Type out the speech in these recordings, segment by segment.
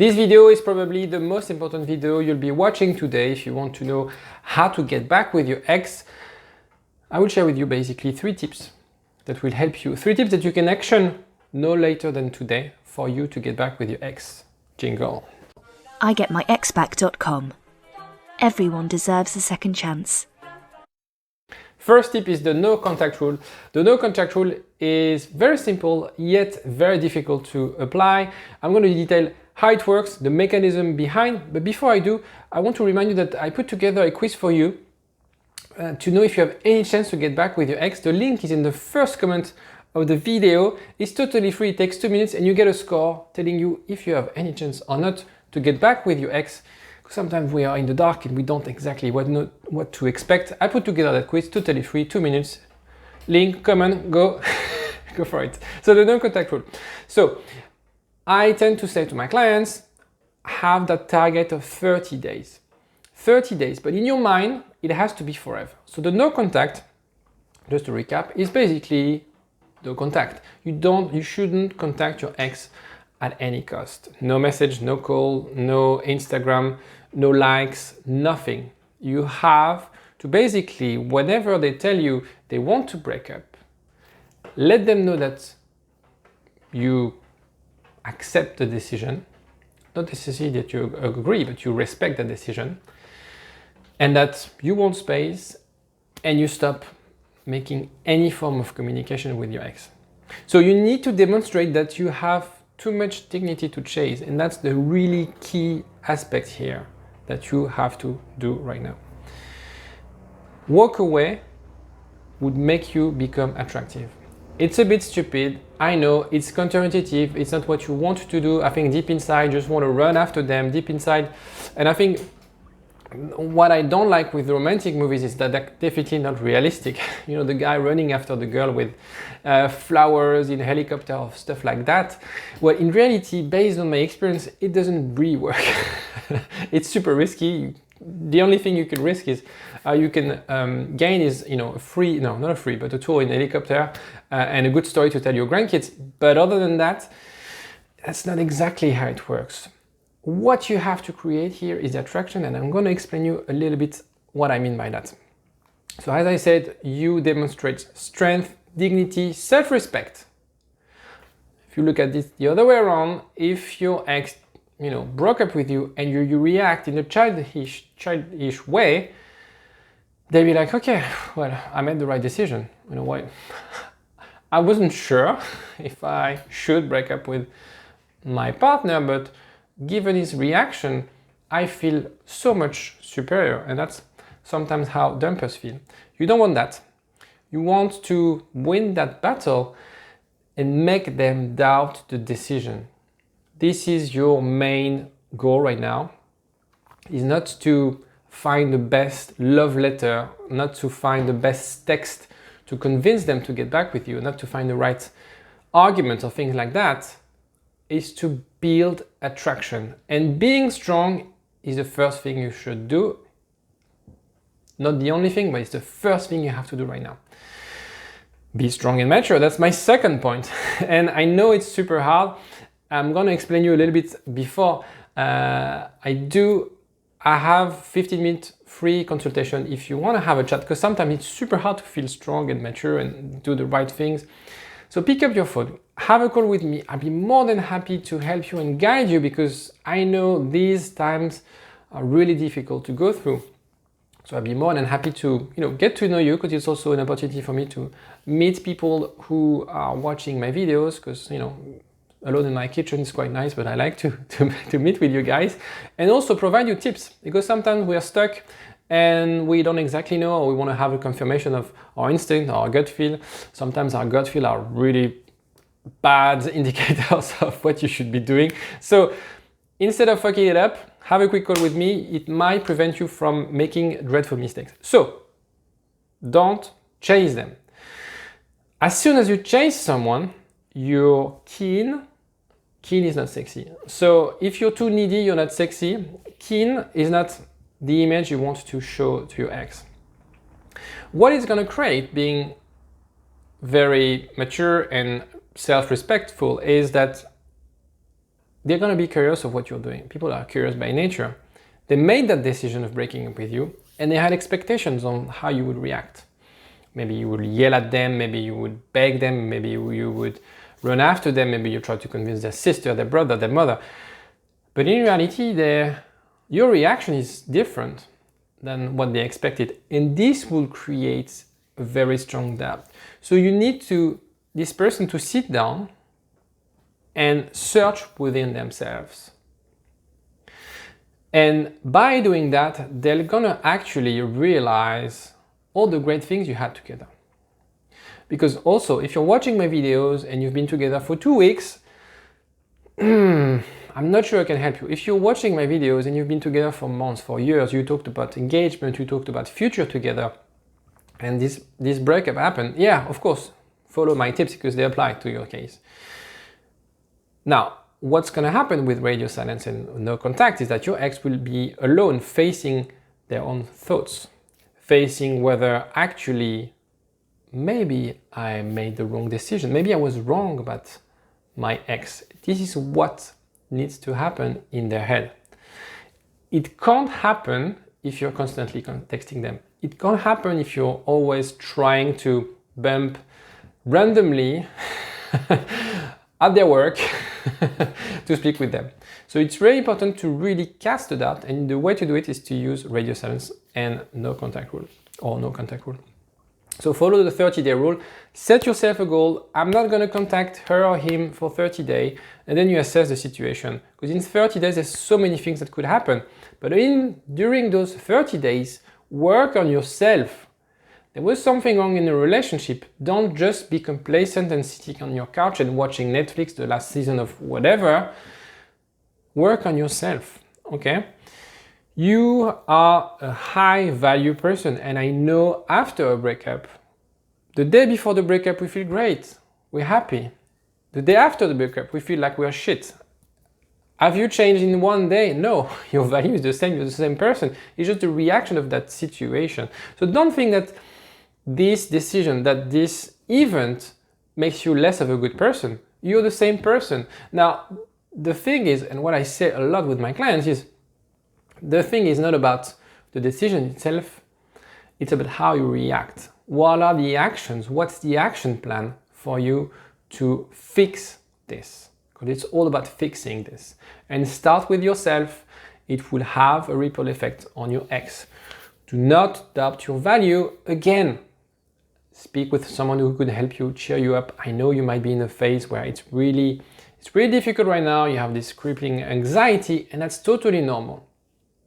This video is probably the most important video you'll be watching today if you want to know how to get back with your ex. I will share with you basically 3 tips that will help you. 3 tips that you can action no later than today for you to get back with your ex. Jingle. IGetMyExBack.com. Everyone deserves a second chance. First tip is the no contact rule. The no contact rule is very simple yet very difficult to apply. I'm going to detail how it works, the mechanism behind, but before I do, I want to remind you that I put together a quiz for you to know if you have any chance to get back with your ex. The link is in the first comment of the video. It's totally free, it takes 2 minutes and you get a score telling you if you have any chance or not to get back with your ex. Sometimes we are in the dark and we don't exactly what to expect. I put together that quiz, totally free, 2 minutes. Link, comment, go, go for it. So the no-contact rule. So I tend to say to my clients, have that target of 30 days. 30 days, but in your mind, it has to be forever. So the no contact, just to recap, is basically no contact. You shouldn't contact your ex at any cost. No message, no call, no Instagram, no likes, nothing. You have to basically, whenever they tell you they want to break up, let them know that you accept the decision, not necessarily that you agree, but you respect the decision, and that you want space and you stop making any form of communication with your ex. So you need to demonstrate that you have too much dignity to chase, and that's the really key aspect here that you have to do right now. Walk away would make you become attractive. It's a bit stupid, I know, it's counterintuitive, it's not what you want to do. I think deep inside you just want to run after them deep inside, and I think what I don't like with romantic movies is that they're definitely not realistic. You know, the guy running after the girl with flowers in a helicopter or stuff like that. Well, in reality, based on my experience, it doesn't really work. It's super risky. The only thing you can risk is you can gain is, you know, not a free, but a tour in a helicopter and a good story to tell your grandkids. But other than that, that's not exactly how it works. What you have to create here is the attraction, and I'm going to explain you a little bit what I mean by that. So as I said, you demonstrate strength, dignity, self-respect. If you look at this the other way around, if your ex, you know, broke up with you and you react in a childish way, they'll be like, okay, well, I made the right decision. You know what? I wasn't sure if I should break up with my partner, but given his reaction, I feel so much superior, and that's sometimes how dumpers feel. You don't want that. You want to win that battle and make them doubt the decision. This is your main goal right now, is not to find the best love letter, not to find the best text to convince them to get back with you, not to find the right argument or things like that, is to build attraction. And being strong is the first thing you should do. Not the only thing, but it's the first thing you have to do right now. Be strong and mature. That's my second point. And I know it's super hard. I'm going to explain you a little bit before. I have 15-minute free consultation if you want to have a chat, because sometimes it's super hard to feel strong and mature and do the right things. So pick up your phone, have a call with me. I'll be more than happy to help you and guide you, because I know these times are really difficult to go through. So I'll be more than happy to, you know, get to know you, because it's also an opportunity for me to meet people who are watching my videos, because, you know, alone in my kitchen is quite nice, but I like to meet with you guys and also provide you tips, because sometimes we are stuck and we don't exactly know, or we want to have a confirmation of our instinct or our gut feel. Sometimes our gut feel are really bad indicators of what you should be doing. So instead of fucking it up, have a quick call with me. It might prevent you from making dreadful mistakes. So don't chase them. As soon as you chase someone, you're keen. Keen is not sexy. So if you're too needy, you're not sexy. Keen is not the image you want to show to your ex. What it's going to create, being very mature and self-respectful, is that they're going to be curious of what you're doing. People are curious by nature. They made that decision of breaking up with you, and they had expectations on how you would react. Maybe you would yell at them, maybe you would beg them, maybe you would run after them, maybe you try to convince their sister, their brother, their mother. But in reality, your reaction is different than what they expected, and this will create a very strong doubt. So you need this person to sit down and search within themselves. And by doing that, they're gonna actually realize all the great things you had together. Because also, if you're watching my videos and you've been together for 2 weeks, I'm not sure I can help you. If you're watching my videos and you've been together for months, for years, you talked about engagement, you talked about future together, and this breakup happened, yeah, of course, follow my tips because they apply to your case. Now, what's going to happen with radio silence and no contact is that your ex will be alone, facing their own thoughts, facing whether actually maybe I made the wrong decision, maybe I was wrong about my ex. This is what needs to happen in their head. It can't happen if you're constantly texting them. It can't happen if you're always trying to bump randomly at their work to speak with them. So it's very important to really cast the doubt, and the way to do it is to use radio silence and no contact rule, or no contact rule. So follow the 30-day rule, set yourself a goal. I'm not going to contact her or him for 30 days, and then you assess the situation. Because in 30 days, there's so many things that could happen. But during those 30 days, work on yourself. There was something wrong in the relationship. Don't just be complacent and sitting on your couch and watching Netflix, the last season of whatever. Work on yourself, okay? You are a high value person, and I know after a breakup, the day before the breakup we feel great, we're happy. The day after the breakup we feel like we're shit. Have you changed in one day? No, your value is the same, you're the same person. It's just the reaction of that situation. So don't think that this decision, that this event makes you less of a good person. You're the same person. Now, the thing is, and what I say a lot with my clients is, the thing is not about the decision itself, it's about how you react. What are the actions? What's the action plan for you to fix this? Because it's all about fixing this. And start with yourself. It will have a ripple effect on your ex. Do not doubt your value. Again, speak with someone who could help you, cheer you up. I know you might be in a phase where it's really difficult right now. You have this crippling anxiety, and that's totally normal.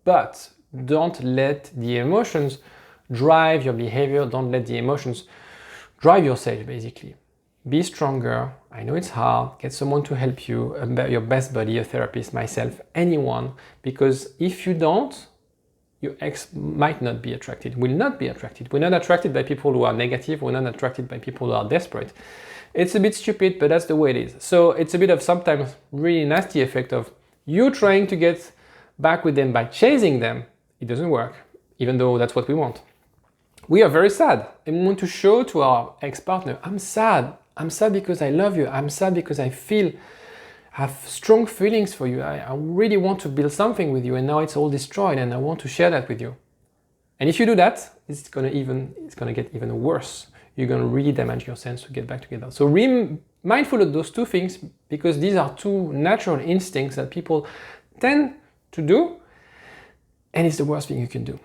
But don't let the emotions drive your behavior. Don't let the emotions drive yourself, basically. Be stronger. I know it's hard. Get someone to help you, your best buddy, a therapist, myself, anyone. Because if you don't, your ex might not be attracted, will not be attracted. We're not attracted by people who are negative. We're not attracted by people who are desperate. It's a bit stupid, but that's the way it is. So it's a bit of sometimes really nasty effect of you trying to get back with them by chasing them. It doesn't work, even though that's what we want. We are very sad and we want to show to our ex-partner, I'm sad. I'm sad because I love you. I'm sad because I have strong feelings for you. I really want to build something with you, and now it's all destroyed, and I want to share that with you. And if you do that, it's gonna get even worse. You're gonna really damage your sense to get back together. So be mindful of those two things, because these are two natural instincts that people tend to do, and it's the worst thing you can do.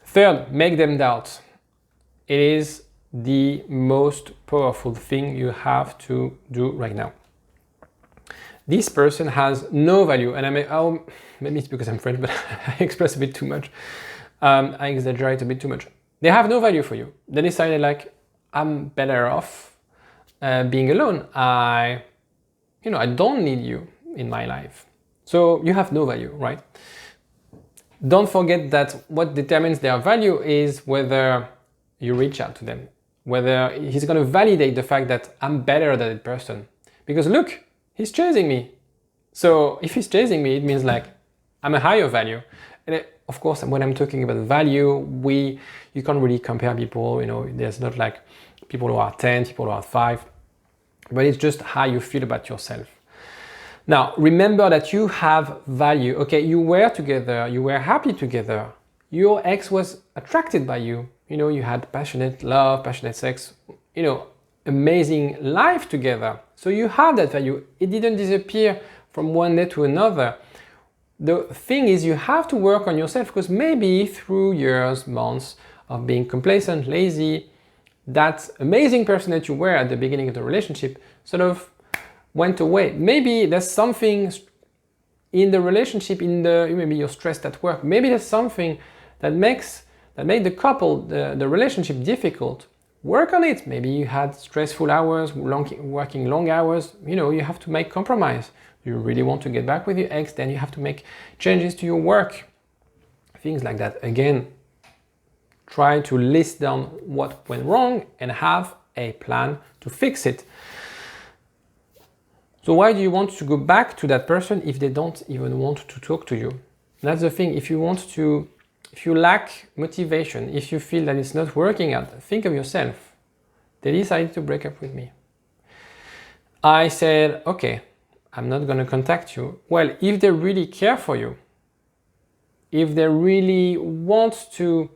Third, make them doubt. It is the most powerful thing you have to do right now. This person has no value, and maybe it's because I'm French, but I express a bit too much. I exaggerate a bit too much. They have no value for you. They decided, like, I'm better off being alone. I don't need you in my life. So you have no value, right? Don't forget that what determines their value is whether you reach out to them, whether he's going to validate the fact that I'm better than that person. Because look, he's chasing me. So if he's chasing me, it means like I'm a higher value. And of course, when I'm talking about value, you can't really compare people. There's not like people who are 10, people who are 5, but it's just how you feel about yourself. Now, remember that you have value. Okay, you were together, you were happy together. Your ex was attracted by you. You know, you had passionate love, passionate sex, you know, amazing life together. So you have that value. It didn't disappear from one day to another. The thing is, you have to work on yourself, because maybe through years, months of being complacent, lazy, that amazing person that you were at the beginning of the relationship sort of went away. Maybe there's something in the relationship, maybe you're stressed at work. Maybe there's something that made the couple, the relationship difficult. Work on it. Maybe you had stressful hours, working long hours. You know, you have to make compromise. You really want to get back with your ex, then you have to make changes to your work. Things like that. Again, try to list down what went wrong and have a plan to fix it. So why do you want to go back to that person if they don't even want to talk to you? That's the thing. If you lack motivation, if you feel that it's not working out, think of yourself. They decided to break up with me. I said, okay, I'm not going to contact you. Well, if they really care for you, if they really want to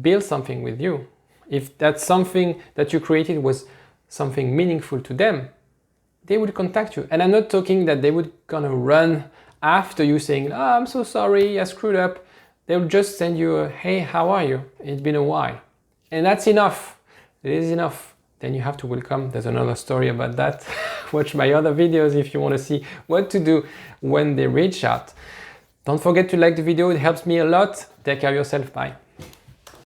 build something with you, if that's something that you created was something meaningful to them, they would contact you. And I'm not talking that they would gonna run after you saying, oh, I'm so sorry, I screwed up. They will just send you a, hey, how are you? It's been a while. And that's enough. It is enough. Then you have to welcome. There's another story about that. Watch my other videos if you want to see what to do when they reach out. Don't forget to like the video. It helps me a lot. Take care of yourself. Bye.